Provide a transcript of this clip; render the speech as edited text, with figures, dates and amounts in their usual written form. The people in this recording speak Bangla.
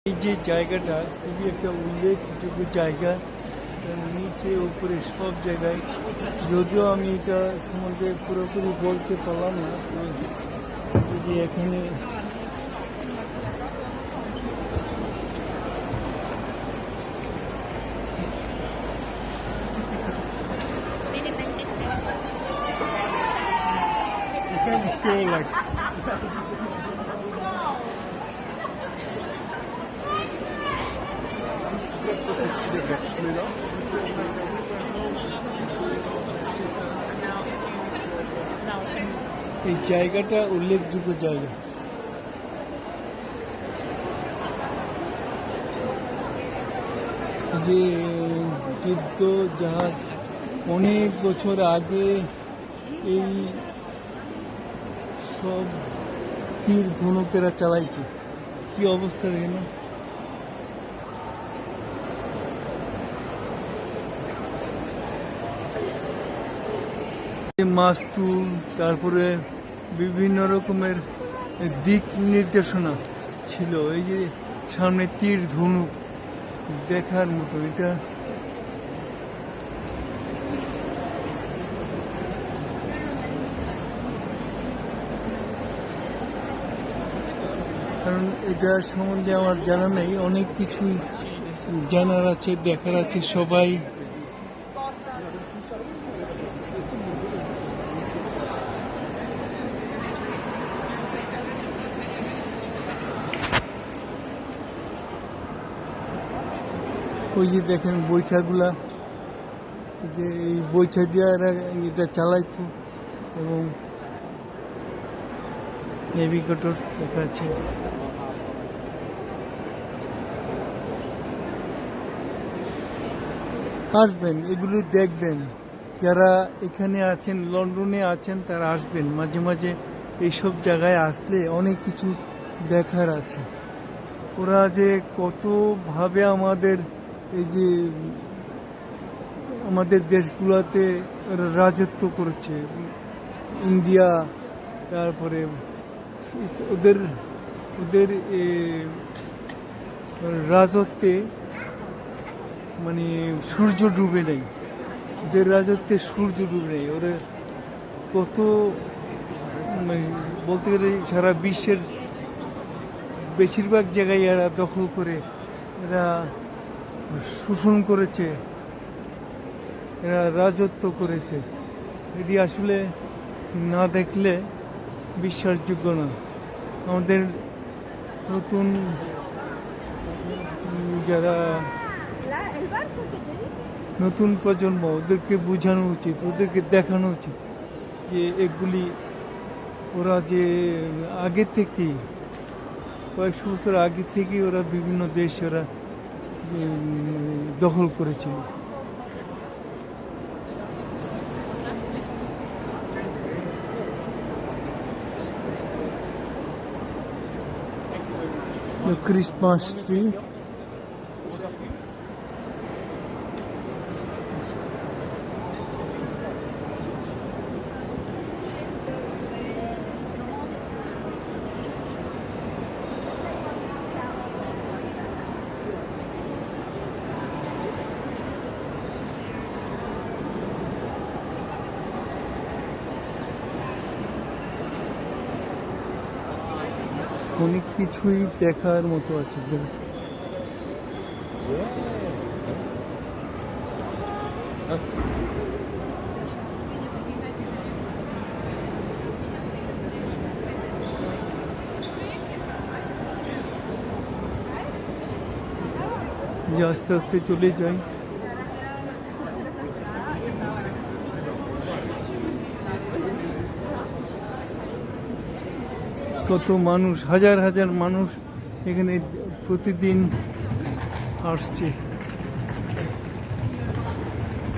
এই যে জায়গাটা খুবই একটা উল্লেখযোগ্য জায়গা, নিচে উপরে সব জায়গায়, যদিও আমি এটা সম্বন্ধে পুরোপুরি বলতে পারলাম না। যে এখানে এই জায়গাটা উল্লেখযোগ্য জায়গা। যে যুদ্ধ জাহাজ অনেক বছর আগে এই সব তীর ধনুকেরা চালাইতো, কি অবস্থা দেখেন। মাস্তুল, তারপরে বিভিন্ন রকমের দিক নির্দেশনা ছিল। এই যে সামনে তীর ধনুক দেখার মতো, এটা কারণ এটা সম্বন্ধে আমার জানা নেই, অনেক কিছুই জানার আছে, দেখার আছে। সবাই ওই যে দেখেন বৈঠাগুলা, যে এই বৈঠা দিয়ে এটা চালাইতো, এবং নেভিগেটর দেখা যাচ্ছে। আসবেন, এগুলি দেখবেন। যারা এখানে আছেন, লন্ডনে আছেন, তারা আসবেন মাঝে মাঝে। এইসব জায়গায় আসলে অনেক কিছু দেখার আছে। ওরা যে কতভাবে আমাদের এই যে আমাদের দেশগুলোতে রাজত্ব করেছে, ইন্ডিয়া, তারপরে ওদের ওদের রাজত্বে মানে সূর্য ডুবে নেই, ওদের রাজত্বে সূর্য ডুবে নেই। ওরা কত বলতে গেলে সারা বিশ্বের বেশিরভাগ জায়গায় এরা দখল করে, এরা শোষণ করেছে, এরা রাজত্ব করেছে। এটি আসলে না দেখলে বিশ্বাসযোগ্য না। আমাদের নতুন যারা নতুন প্রজন্ম, ওদেরকে বোঝানো উচিত, ওদেরকে দেখানো উচিত যে এগুলি ওরা যে আগে থেকেই, কয়েকশো বছর আগে থেকেই ওরা বিভিন্ন দেশ ওরা দখল করেছিল। ক্রিসমাস ট্রি, অনেক কিছুই দেখার মতো আছে। যে আস্তে আস্তে চলে যাই। কত মানুষ, হাজার হাজার মানুষ এখানে প্রতিদিন আসছে।